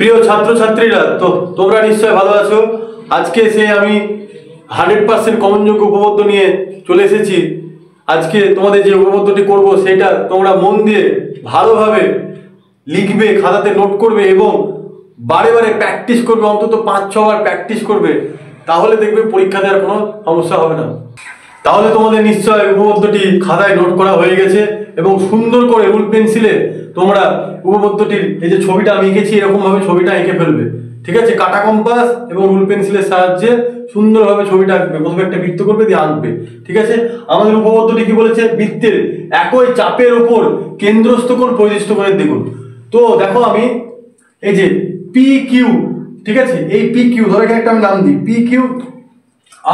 প্রিয় ছাত্রছাত্রীরা, তো তোমরা নিশ্চয় ভালো আছো। আজকে সে আমি 100% কমনযোগ্য উপপাদ্য নিয়ে চলে এসেছি। আজকে তোমাদের যে উপপাদ্যটি করব সেটা তোমরা মন দিয়ে ভালোভাবে লিখবে, খাতাতে নোট করবে এবং বারে বারে প্র্যাকটিস করবে, অন্তত 5-6 বার প্র্যাকটিস করবে। তাহলে দেখবে পরীক্ষা দেওয়ার কোনো সমস্যা হবে না। তাহলে তোমাদের নিশ্চয় উপপাদ্যটি খাতায় নোট করা হয়ে গেছে এবং সুন্দর করে রুল পেন্সিলে তোমরা উপপাদ্যটির এই যে ছবিটা আমি এঁকেছি এরকম ভাবে ছবিটা এঁকে ফেলবে। ঠিক আছে, কাটা কম্পাস এবং রুল পেন্সিলের সাহায্যে সুন্দরভাবে ছবিটা আঁকবে। প্রথমে একটা বৃত্ত করবে, দিয়ে আঁকবে। ঠিক আছে, আমাদের উপপাদ্যটি কি বলেছে? বৃত্তের একই চাপের উপর কেন্দ্রস্থ কোণ পরিদৃষ্ট কোণের দ্বিগুণ। তো দেখো আমি এই যে পি কিউ, ঠিক আছে, এই পি কিউ ধরো এখানে একটা আমি নাম দিই পি কিউ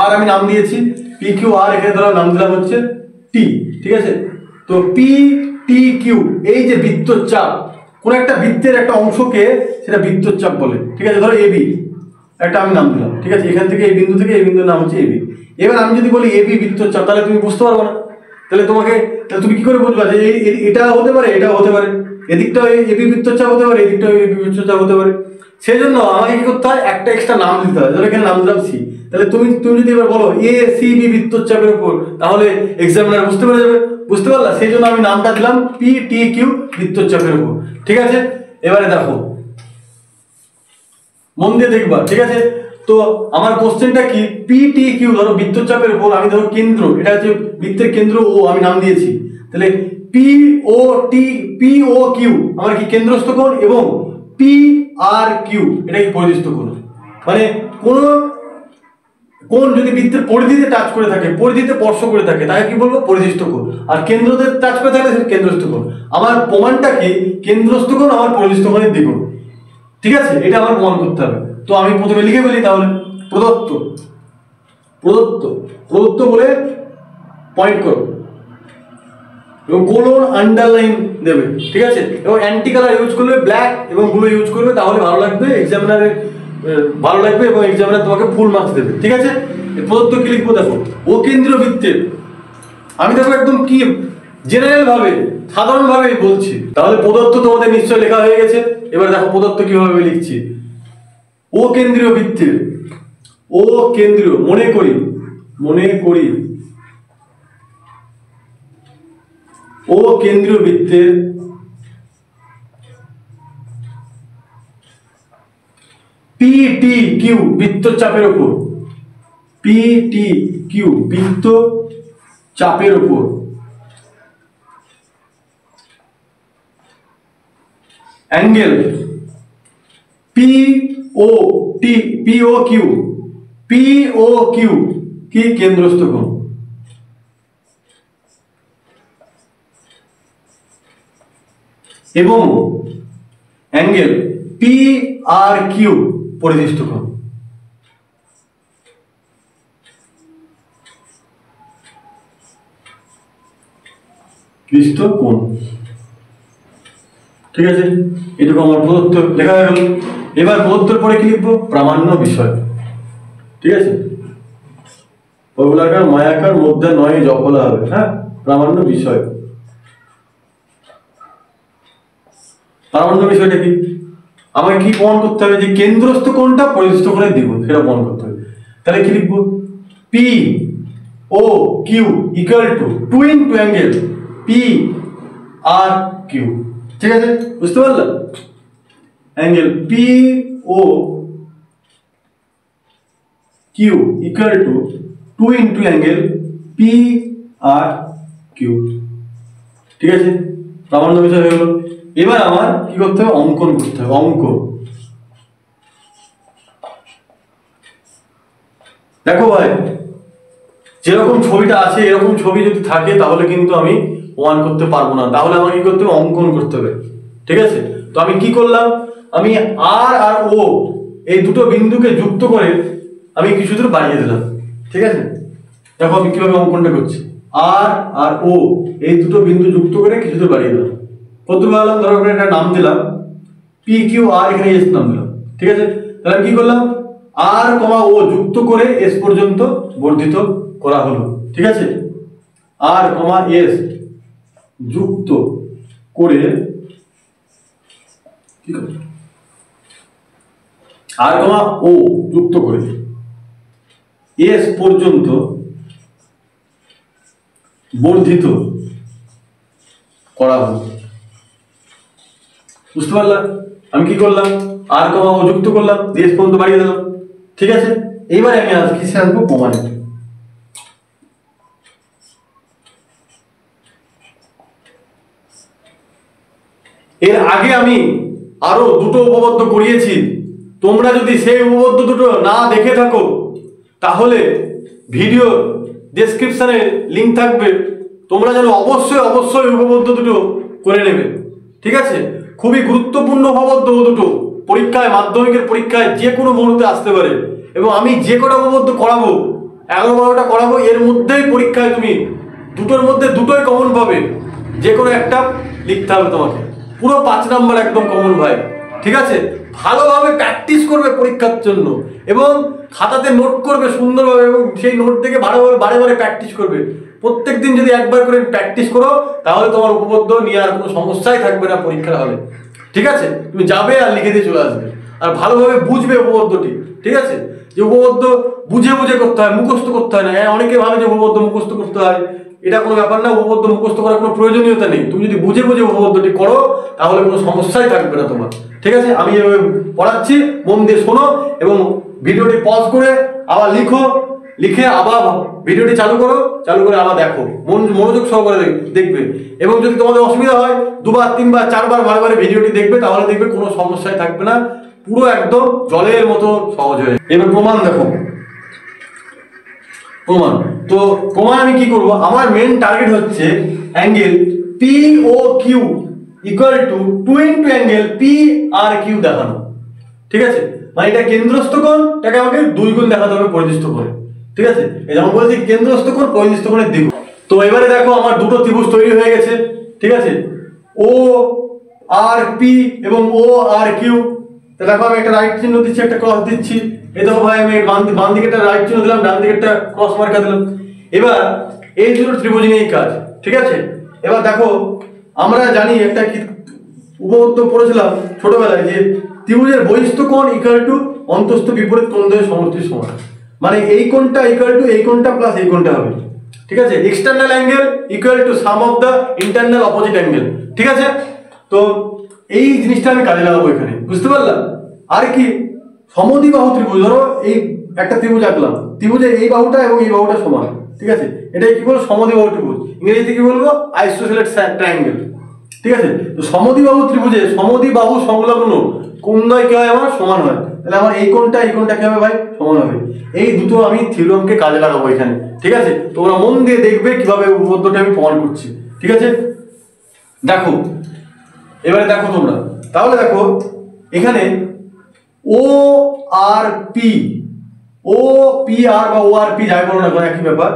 আর, আমি নাম দিয়েছি পি কিউ আর, এখানে ধরো নাম দিলাম হচ্ছে টি। ঠিক আছে, তো পি টি কিউ এই যে বৃত্তর চাপ, কোন একটা বৃত্তের একটা অংশকে সেটা বৃত্তর চাপ বলে। ঠিক আছে, ধরো এবি একটা আমি নাম দিলাম। ঠিক আছে, এখান থেকে এই বিন্দু থেকে এই বিন্দুর নাম হচ্ছে এবি। এবার আমি যদি বলি এবি বৃত্তর চাপ, তাহলে তুমি বুঝতে পারবে না। তাহলে তুমি কি করে বুঝবা যে এটা হতে পারে, এটাও হতে পারে, এদিকটাও এবি বৃত্তর চাপ হতে পারে, এদিকটাও এবি বৃত্তর চাপ হতে পারে। সেই জন্য আমাকে কি করতে হয়? একটা এক্সট্রা নাম দিতে হয়। ধরো এখানে নাম দিলাম সি। তাহলে তুমি যদি এবার বলো এ সি বি বৃত্তর চাপের উপর, তাহলে এক্সামিনার বুঝতে পেরে যাবে। বুঝতে পারলা? সেই জন্য আমি নামটা দিলাম পি টি কিউ বৃত্তর চাপের উপর। ঠিক আছে, এবারে দেখো মন দিয়ে দেখবা। ঠিক আছে, তো আমার কোশ্চেনটা কি? পি টি কিউ ধরো বৃত্তর চাপের উপর, আমি ধরো কেন্দ্র, এটা হচ্ছে বৃত্তের কেন্দ্র ও, আমি নাম দিয়েছি। তাহলে পি ও টি, পি ও কিউ আমার কি কেন্দ্রস্থ কোণ, এবং পি আর কিউ এটা কি পরিদৃষ্ট কোণ। মানে কোন কোণ যদি বৃত্তের পরিধিতে টাচ করে থাকে, পরিধিতে স্পর্শ করে থাকে, তাকে কি বলবো? পরিদৃষ্ট কোণ। আর কেন্দ্রতে টাচ করে থাকলে সেটা কেন্দ্রস্থ কোণ। আমার প্রমাণটা কি? কেন্দ্রস্থ কোণ আমার পরিদৃষ্ট কোণের দ্বিগুণ। ঠিক আছে, এটা আমার প্রমাণ করতে হবে। তো আমি প্রথমে লিখে ফেলি তাহলে। প্রদত্ত প্রদত্ত প্রদত্ত বলে পয়েন্ট করো এবং কোলন আন্ডারলাইন দেবে। ঠিক আছে, এবং অ্যান্টি কালার ইউজ করবে, ব্ল্যাক এবং ব্লু ইউজ করবে, তাহলে ভালো লাগবে এক্সামিনারের, ভালো লাগবে এবং এক্সামিনার তোমাকে ফুল মার্কস দেবে। ঠিক আছে, প্রদত্ত কি লিখবো? দেখো ও কেন্দ্রীয় বৃত্তের, আমি দেখো একদম কি জেনারেল ভাবে সাধারণ ভাবে বলছি। তাহলে প্রদত্ত তোমাদের নিশ্চয় লেখা হয়ে গেছে। এবার দেখো প্রদত্ত কিভাবে লিখছি। ও কেন্দ্রীয় বৃত্তের, ও কেন্দ্রীয়, মনে করি ও কেন্দ্রীয় বৃত্তের পি টি কিউ বৃত্তর চাপের উপর, পি টি কিউ বৃত্ত চাপের উপর অ্যাঙ্গেল পি ও টি, পি ও কিউ কি কেন্দ্রস্থ কোণ, এবং অ্যাঙ্গেল পি আর কিউ পরিদৃষ্ট কোণ। কোণ। ঠিক আছে, এটুকু আমার প্রদত্ত লেখা হয়ে গেল। এবার প্রদত্তের পরে কি লিখবো? প্রামাণ্য বিষয়। ঠিক আছে, পবলাকার মায়াকার মধ্যে নয় জফলা হবে। হ্যাঁ, প্রামাণ্য বিষয়। প্রামাণ্য বিষয়টা কি? আমাকে কি প্রমাণ করতে হবে? যে কেন্দ্রস্থ কোণটা পরিদৃষ্ট কোণের দ্বিগুণ, সেটা প্রমাণ করতে হবে। তাহলে কি লিখবো? P O Q equal to 2 into angle P R Q. ঠিক আছে, বুঝতে পারলাম? Angle P O Q equal to 2 into angle P R Q. ঠিক আছে, প্রামাণ্য বিষয় হয়ে গেল। এবার আমার কি করতে হবে? অঙ্কন করতে হবে। অঙ্কন। দেখো ভাই, যেরকম ছবিটা আছে এরকম ছবি যদি থাকে তাহলে কিন্তু আমি প্রমাণ করতে পারবো না। তাহলে আমাকে কি করতে হবে? অঙ্কন করতে হবে। ঠিক আছে, তো আমি কি করলাম? আমি আর আর ও এই দুটো বিন্দুকে যুক্ত করে আমি কিছু দূর বাড়িয়ে দিলাম। ঠিক আছে, দেখো আমি কিভাবে অঙ্কনটা করছি। আর আর ও এই দুটো বিন্দু যুক্ত করে কিছু দূর বাড়িয়ে দিলাম। প্রথমে আলাম, ধরো একটা নাম দিলাম পি কিউ আর, এখানে এস নাম দিলাম। ঠিক আছে, তাহলে আমি কি করলাম? আর কমা ও যুক্ত করে এস পর্যন্ত বর্ধিত করা হলো। ঠিক আছে, আর কমা এস যুক্ত করে আর কমা ও যুক্ত করে এস পর্যন্ত বর্ধিত করা হলো। বুঝতে পারলাম? আমি কি করলাম, আর কমা ও যুক্ত করলাম, এস পর্যন্ত বাড়িয়ে দিলাম। ঠিক আছে, এইবারে আমি কিসে আসবো, প্রমাণে। এর আগে আমি আরো দুটো উপপাদ্য করিয়েছি, তোমরা যদি সেই উপপাদ্য দুটো না দেখে থাকো তাহলে ভিডিও ডেসক্রিপশনে লিংক থাকবে, তোমরা যেন অবশ্যই অবশ্যই উপপাদ্য দুটো করে নেবে। ঠিক আছে, খুবই গুরুত্বপূর্ণ উপপাদ্য দুটো, পরীক্ষায় মাধ্যমিকের পরীক্ষায় যে কোনো মুহূর্তে আসতে পারে। এবং আমি যে কটা উপপাদ্য করাবো 11-12টা করাবো, এর মধ্যেই পরীক্ষায় তুমি দুটোর মধ্যে দুটোই কমন পাবে, যে কোনো একটা লিখতে হবে তোমাকে, পুরো 5 নাম্বার একদম কমন ভাই। ঠিক আছে, ভালোভাবে প্র্যাকটিস করবে পরীক্ষার জন্য এবং খাতাতে নোট করবে সুন্দরভাবে, এবং সেই নোট থেকে ভালোভাবে বারে বারে প্র্যাকটিস করবে। প্রত্যেকদিন যদি একবার করে প্র্যাকটিস করো তাহলে তোমার উপপাদ্য নিয়ে আর কোনো সমস্যাই থাকবে না পরীক্ষার হলে। ঠিক আছে, তুমি যাবে আর লিখে দিয়ে চলে আসবে, আর ভালোভাবে বুঝবে উপপাদ্যটি। ঠিক আছে, যে উপপাদ্য বুঝে বুঝে করতে হয়, মুখস্থ করতে হয় না। অনেকে ভাবে যে উপপাদ্য মুখস্থ করতে হয়, এটা কোনো ব্যাপার না। উপপাদ্য মুখস্থ করার কোনো প্রয়োজনীয়তা নেই, তুমি যদি বুঝে বুঝে উপপাদ্যটি করো তাহলে কোনো সমস্যাই থাকবে না তোমার। ঠিক আছে, আমি এভাবে পড়াচ্ছি, মন দিয়ে শোনো এবং ভিডিওটি পজ করে আবার লিখো, লিখে আবার ভিডিওটি চালু করো, চালু করে আবার দেখো, মনোযোগ সহকারে দেখবে। এবং যদি তোমাদের অসুবিধা হয় 2বার 3বার 4বার বারে বারে ভিডিওটি দেখবে, তাহলে দেখবে কোনো সমস্যাই থাকবে না, পুরো একদম জলের মতো সহজ হয়ে। এবার প্রমাণ দেখো, প্রমাণ। তো প্রমাণ আমি কি করব, আমার মেন টার্গেট হচ্ছে angle POQ equal to 2 into angle PRQ দেখানো। ঠিক আছে, মানে এটা কেন্দ্রস্থ কোণ, এটাকে আমাকে 2 গুণ দেখাতে হবে পরিধিস্থ কোণে। ঠিক আছে, এই যেমন বলছি কেন্দ্রস্থ কোণ পরিধিস্থ কোণের দ্বিগুণ। তো এবারে দেখো আমার দুটো ত্রিভুজ তৈরি হয়ে গেছে। ঠিক আছে, ORP এবং ORQ। তো দেখো আমি একটা রাইট চিহ্ন দিচ্ছি, একটা ক্রস দিচ্ছি। এই দেখো ভাই, আমি বাম দিকে একটা রাইট চিহ্ন দিলাম, ডান দিকে একটা ক্রস মার্কা দিলাম। এবার এই দুটো ত্রিভুজ নিয়েই কাজ। ঠিক আছে, এবার দেখো আমরা জানি একটা কি উপপাদ্য পড়েছিলাম ছোটবেলায়, যে ত্রিভুজের বহিস্থ কোণ ইকুয়াল টু অন্তস্থ বিপরীত কোণদ্বয়ের সমষ্টির সমান। মানে এই কোণটা ইকুয়াল টু এই কোণটা প্লাস এই কোণটা হবে। ঠিক আছে, external angle equal to some of the internal opposite angle. ঠিক আছে, তো এই জিনিসটা আমি কাজে লাগাবো এখানে, বুঝতে পারলাম? আর কি, সমদ্বিবাহু ত্রিভুজ, ধরো এই একটা ত্রিভুজ আঁকলাম, ত্রিভুজের এই বাহুটা এবং এই বাহুটা সমান। ঠিক আছে, এটাই কি বলবো, সমদ্বিবাহু ত্রিভুজ। ইংরেজিতে কি বলবো, আইসোসেলেস ট্রায়াঙ্গেল। ঠিক আছে, তো সমদ্বিবাহু ত্রিভুজে সমদ্বিবাহু সংলগ্ন কোণদ্বয় কি হয়, আমার সমান হয়। তাহলে আমার এই কোণটা কি হবে ভাই, সমান হবে। এই দুটো আমি থিওরেমকে কাজে লাগাবো এখানে। ঠিক আছে, তোমরা মন দিয়ে দেখবে কিভাবে উপপাদ্যটা আমি প্রমাণ করছি। ঠিক আছে, দেখো এবারে দেখো তোমরা, তাহলে দেখো এখানে ORP বা ORP যাই বলো না, একই ব্যাপার।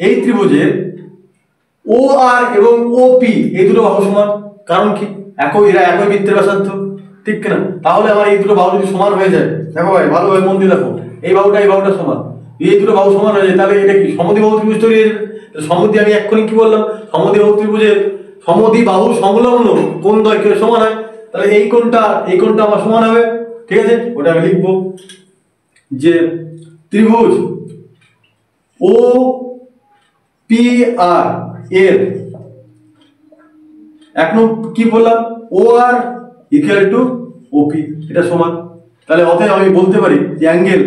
এই ত্রিভুজে OR এবং OP এই দুটো বাহু সমান। কারণ কি, এরা একই বৃত্তের ব্যাসার্ধ, ঠিক কিনা? তাহলে আমার এই দুটো বাহু যদি সমান হয়ে যায়, দেখো ভাই ভালোভাবে মন দিয়ে দেখো, এই বাহুটা সমান, এই দুটো বাহু সমান হয়ে যায়, তাহলে এটা কি সমদ্বিবাহু ত্রিভুজ তৈরি হয়ে যাবে। আমি এক্ষুনি কি বললাম, সমদ্বিবাহু ত্রিভুজের সমদ্বিবাহু সংলগ্ন কোণদ্বয় কি সমান হয়, তাহলে এই কোণটা আমার সমান হবে। ঠিক আছে, ওটা আমি লিখবো যে ত্রিভুজ OPR এর এখন কি বললাম, OR ইকুয়াল টু OP, এটা সমান। তাহলে অতএব আমি বলতে পারি যে angle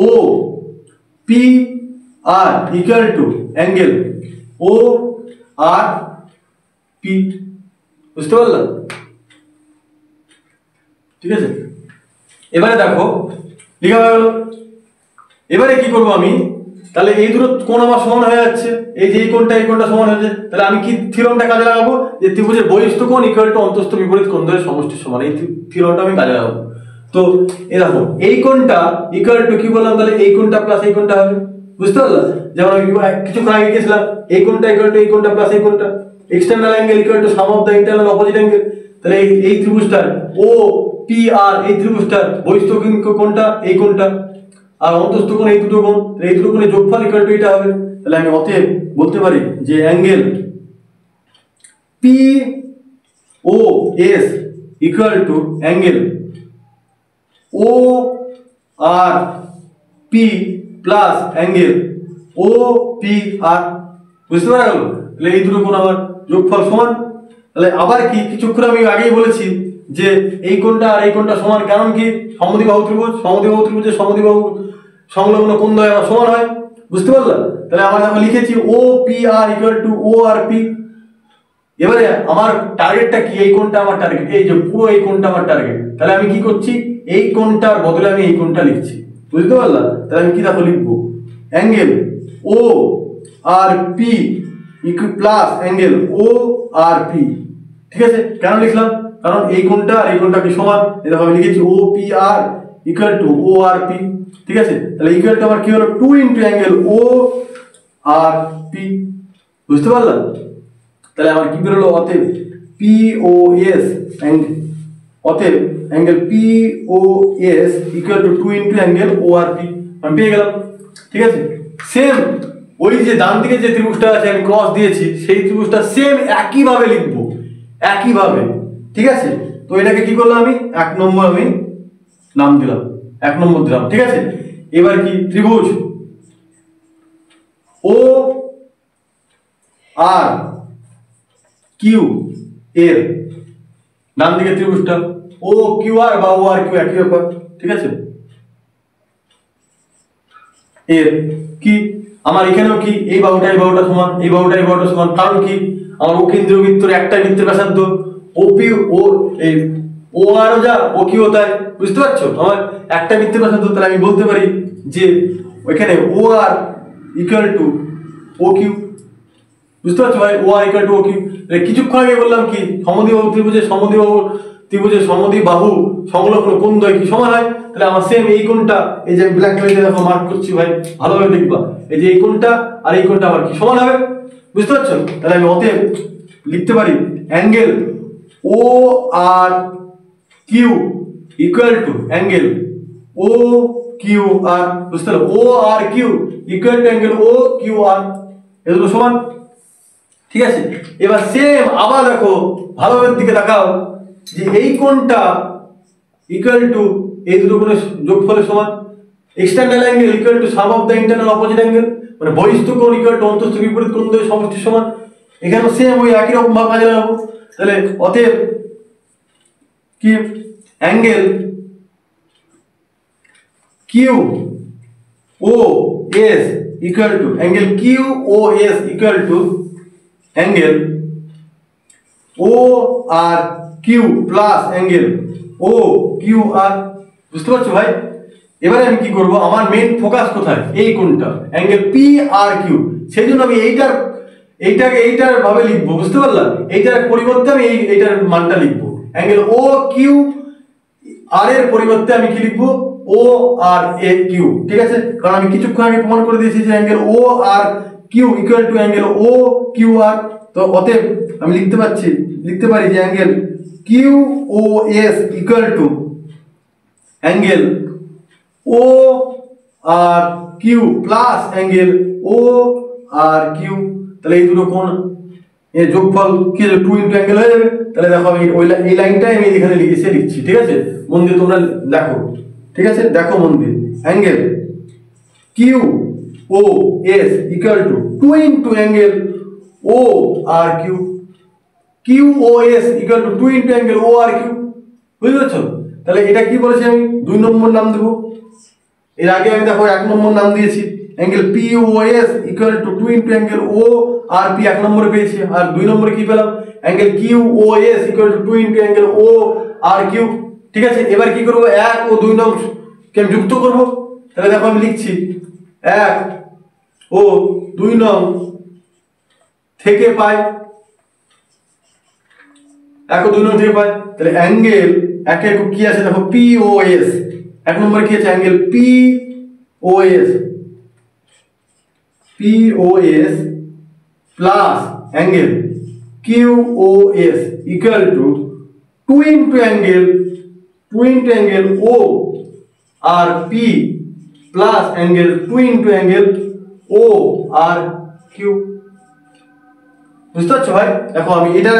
OPR equal to angle ORP। বুঝতে পারলাম? ঠিক আছে, এবারে দেখো লেখা হয়ে গেল। এবারে কি করবো আমি, তাহলে এই দুটো কোণ আমার সমান হয়ে যাচ্ছে, এই যে এই কোণটা সমান হয়েছে, তাহলে আমি কি থিওরেমটা কাজে লাগাবো, যে ত্রিভুজের বহিস্থ কোণ ইকুয়াল টু অন্তস্থ বিপরীত কোণদ্বয়ের সমষ্টির সমান। এই থিওরেমটা আমি কাজে লাগাবো। তো এই দেখো এই কোণটা ইকুয়াল টু কি বললাম, তাহলে এই কোণটা প্লাস এই কোণটা হবে। বুঝতে পারলাম? যেমন আমি কিছুক্ষণ আগে গেছিলাম, এই কোণটা ইকুয়াল টু এই কোণটা প্লাস এই কোণটা, external angle equal to some of the internal opposite angle. তাহলে এই ত্রিভুজটার OPR এই ত্রিভুজটার বহিস্থ কোণটা এই কোণটা, আর অন্তস্থ কোণ এই দুটো কোণ, এই দুটো কোণের যোগফল ইকুয়াল টু এটা হবে। তাহলে আমি অতএব বলতে পারি যে angle POS equal to angle R P plus angle O P R. বুঝতে পারা গেল? তাহলে এই দুটো কোণ আমার যোগফল সমান। তাহলে আবার কি কিছুক্ষণ আমি আগেই বলেছি যে এই কোণটা আর এই কোণটা সমান, কারণ কি সমদ্বিবাহু ত্রিভুজ, সমদ্বিবাহু ত্রিভুজের সমদ্বিবাহু সংলগ্ন কোণ দ্বয় আমার সমান হয়। বুঝতে পারলাম? তাহলে আমরা যখন লিখেছি O P R equal to O R P. এবারে আমার টার্গেটটা কি? এই কোণটা আমার টার্গেট, এই যে পুরো এই কোণটা আমার টার্গেট। তাহলে আমি কি করছি, এই কোণটার বদলে আমি এই কোণটা লিখছি। বুঝতে পারলাম? তাহলে আমি কি দেখো লিখবো, angle O R P equal plus angle O R P. ঠিক আছে? কেন লিখলাম? কারণ এই কোণটা আর এই কোণটা কি সমান। দেখো আমি লিখেছি O P R equal to O R P. ঠিক আছে? তাহলে ইকুয়াল টু আমার কি হলো, 2 into angle O R P. বুঝতে পারলাম? তাহলে আমার কি বেরোলো, অতএব পি ও এস অতএব angle P O S equal to 2 into angle O R P আমি পেয়ে গেলাম। ঠিক আছে? সেম ওই যে ডান দিকে যে ত্রিভুজটা আছে আমি ক্রস দিয়েছি, সেই ত্রিভুজটা সেম একইভাবে লিখবো, একইভাবে। ঠিক আছে? তো এটাকে কি করলাম, আমি 1 নম্বর আমি নাম দিলাম, 1 নম্বর দিলাম। ঠিক আছে? এবার কি ত্রিভুজ ও আর কিউ এর ডান দিকে ত্রিভুজটা ও কিউ আর বা ও আর কিউ একই ব্যাপার। ঠিক আছে? এর কি আমার এখানেও কি এই বাহুটা এই বাহুটা সমান, এই বাহুটা এই বাহুটা সমান। কারণ কি আমার ও কেন্দ্রীয় বৃত্তের একটা বৃত্তের ব্যাসার্ধ ও পি ও এই ও আর যা ও কিউ তাই। বুঝতে পারছো? আমার একটা বৃত্তের ব্যাসার্ধ, তাহলে আমি বলতে পারি যে ওইখানে ও আর ইকুয়াল টু ও কিউ। বুঝতে পারছো ভাই? ও আর ইকুয়াল টু ও কিউ। কিছুক্ষণ আগে বললাম কি সমদ্বিবাহু ত্রিভুজের সমদ্বিবাহু সংলগ্ন কোণ দ্বয় কি সমান হয়। তাহলে আমার সেম এই কোণটা, এই যে আমি ব্ল্যাক কালারে দেখো মার্ক করছি ভাই, ভালোভাবে দেখবা, এই যে এই কোণটা আর এই কোণটা আমার কি সমান হবে। বুঝতে পারছো? তাহলে আমি অতএব লিখতে পারি angle O R Q equal to angle O Q R. বুঝতে পারো? O R Q equal to angle O Q R, এগুলো সমান। ঠিক আছে? এবার সেম আবার দেখো ভালোভাবে দিকে তাকাও যে এই কোণটা ইকুয়াল টু এই দুটো কোণের যোগফলের সমান। External angle equal to some of the internal opposite angle, মানে বহিস্থ কোণ ইকুয়াল টু অন্তস্থ বিপরীত কোণ দ্বয়ের সমষ্টি সমান। এখানে সেম ওই একই রকম ভাবে কাজে লাগাবো। তাহলে অতএব কি angle Q O S equal to angle Q O S equal to angle O R Q plus angle O Q R. বুঝতে পারছো ভাই? এবারে আমি কি করব, আমার মেইন ফোকাস কোথায়, এই কোণটা অ্যাঙ্গেল পি আর কিউ। সেই জন্য আমি এইটার ভাবে লিখবো। বুঝতে পারলাম? এইটার পরিবর্তে আমি এইটার মানটা লিখবো, অ্যাঙ্গেল ও কিউ আর এর পরিবর্তে আমি কি লিখবো, ও আর এ কিউ। ঠিক আছে? কারণ আমি কিছুক্ষণ আগে প্রমাণ করে দিয়েছি যে angle O R Q equal to angle O Q R. তো অতএব আমি লিখতে পারি যে angle Q O S equal to angle O R Q plus angle O R Q. তাহলে এই দুটো কোণ এর যোগফল কি হবে, 2 ইনটু অ্যাঙ্গেল হয়ে যাবে। তাহলে দেখো আমি এই লাইনটাই আমি এখানে লিখছি। ঠিক আছে? মন দিয়ে তোমরা দেখো। ঠিক আছে? দেখো মন দিয়ে, angle Q O S equal to 2 into angle O R Q. Q O S equal to 2 into angle O R Q. বুঝতে পারছো? তাহলে এটা কি বলেছি আমি 2 নম্বর নাম দেবো। এর আগে আমি দেখো 1 নম্বর নাম দিয়েছি, angle P O S equal to 2 into angle O R P 1 নম্বরে পেয়েছি। আর 2 নম্বরে কি পেলাম, angle Q O S equal to 2 into angle O R Q. ঠিক আছে? এবার কি করব, 1 ও 2 নং কে আমি যুক্ত করব। তাহলে দেখো আমি লিখছি 1 ও 2 নং থেকে পাই, 1 ও 2 নং থেকে পাই। তাহলে অ্যাঙ্গেল একে কি আছে দেখো, পি ও এস। 1 নম্বরে কি আছে, angle P O S plus angle Q O S equal to 2 into angle O R P plus angle 2 into angle O R Q. বুঝতে পারছো ভাই? দেখো আমি এটা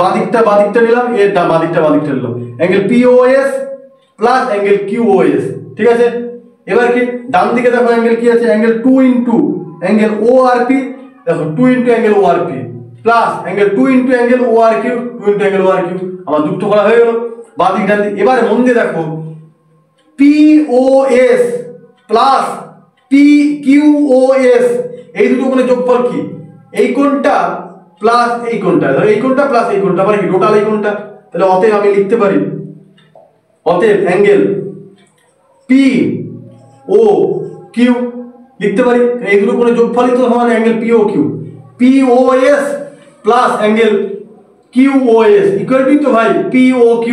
বাদিকটা নিলাম, এর বাদিকটা নিলাম, angle P O S plus angle QoS। ঠিক আছে, এবার কি ডান দিকে দেখো অ্যাঙ্গেল কি আছে, অ্যাঙ্গেল 2 ইন্টু অ্যাঙ্গেল ORP, দেখো 2 into angle ORP plus angle 2 into angle ORQ, 2 into angle ORQ। আমার যুক্ত করা হয়ে গেল বাঁ দিক ডান দিক। এবারে মন দিয়ে দেখো POS প্লাস PQoS, এই দুটো কোণের যোগফল কি? এই কোণটা প্লাস এই কোণটা, ধরো এই কোণটা প্লাস এই কোণটা মানে কি টোটাল এই কোণটা। তাহলে অতএব আমি লিখতে পারি, অতএব অ্যাঙ্গেল POQ লিখতে পারি, এই দুটো কোণের যোগফলই তো সমান angle POQ। POS plus angle QoS equal to তো ভাই POQ,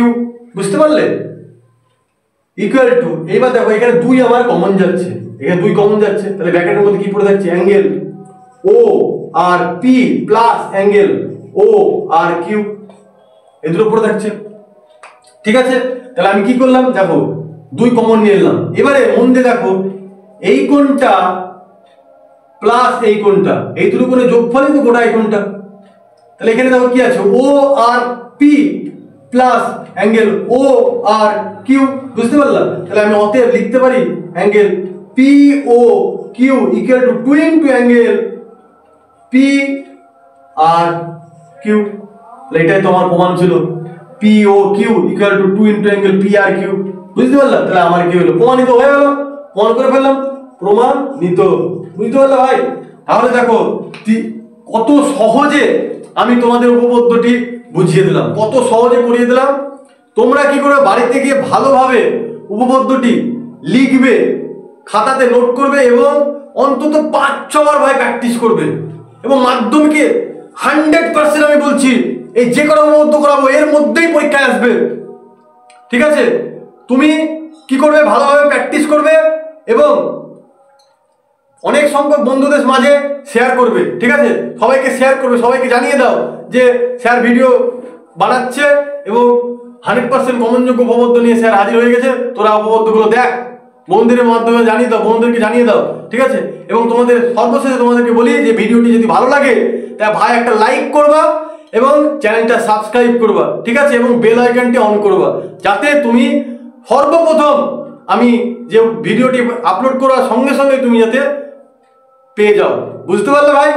বুঝতে পারলে? ইকুয়াল টু, এইবার দেখো এখানে 2 আমার কমন যাচ্ছে, এখানে 2 কমন যাচ্ছে, তাহলে ব্র্যাকেটের মধ্যে কি পড়ে থাকছে, angle ORP plus angle ORQ, এই দুটো পড়ে থাকছে। ঠিক আছে, তাহলে আমি কি করলাম দেখো 2 কমন নিয়ে এলাম। এবারে মন দিয়ে দেখো এই কোণটা প্লাস এই কোণটা, এই দুটো কোণের যোগফলই তো গোটা এই কোণটা। তাহলে এখানে দেখো কি আছে, ORP প্লাস অ্যাঙ্গেল ORQ, বুঝতে পারলাম? তাহলে আমি অতএব লিখতে পারি angle POQ equal to 2 into angle PRQ। এটাই তোমার প্রমাণ ছিল, POQ equal to 2 into angle PRQ, বুঝতে পারলাম? তাহলে আমার কি হলো, প্রমাণিত হয়ে গেল, প্রমাণ করে ফেললাম, প্রমাণিত, বুঝতে পারলে ভাই? তাহলে দেখো কত সহজে আমি তোমাদের উপপাদ্যটি বুঝিয়ে দিলাম, কত সহজে করিয়ে দিলাম। তোমরা কি করে বাড়িতে গিয়ে ভালোভাবে উপপাদ্যটি লিখবে, খাতাতে নোট করবে এবং অন্তত 5-6 বার ভাই প্র্যাকটিস করবে, এবং মাধ্যমিকে 100% আমি বলছি এই যে কোনো উপপাদ্য করাবো এর মধ্যেই পরীক্ষায় আসবে। ঠিক আছে, তুমি কি করবে, ভালোভাবে প্র্যাকটিস করবে এবং অনেক সংখ্যক বন্ধুদের মাঝে শেয়ার করবে। ঠিক আছে, সবাইকে শেয়ার করবে, সবাইকে জানিয়ে দাও যে স্যার ভিডিও বানাচ্ছে এবং 100% কমনযোগ্য উপপাদ্য নিয়ে স্যার হাজির হয়ে গেছে, তোরা উপপাদ্যগুলো দেখ, বন্ধুদের মাধ্যমে জানিয়ে দাও, বন্ধুদেরকে জানিয়ে দাও। ঠিক আছে, এবং তোমাদের সর্বশেষে তোমাদেরকে বলি যে ভিডিওটি যদি ভালো লাগে তা ভাই একটা লাইক করবা এবং চ্যানেলটা সাবস্ক্রাইব করবা। ঠিক আছে, এবং বেল আইকনটি অন করবা, যাতে তুমি সর্বপ্রথম আমি যে ভিডিওটি আপলোড করার সঙ্গে সঙ্গে তুমি যাতে পেয়ে যাও, বুঝতে পারলে ভাই?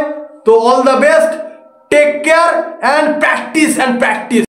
তো all the best, take care and practice.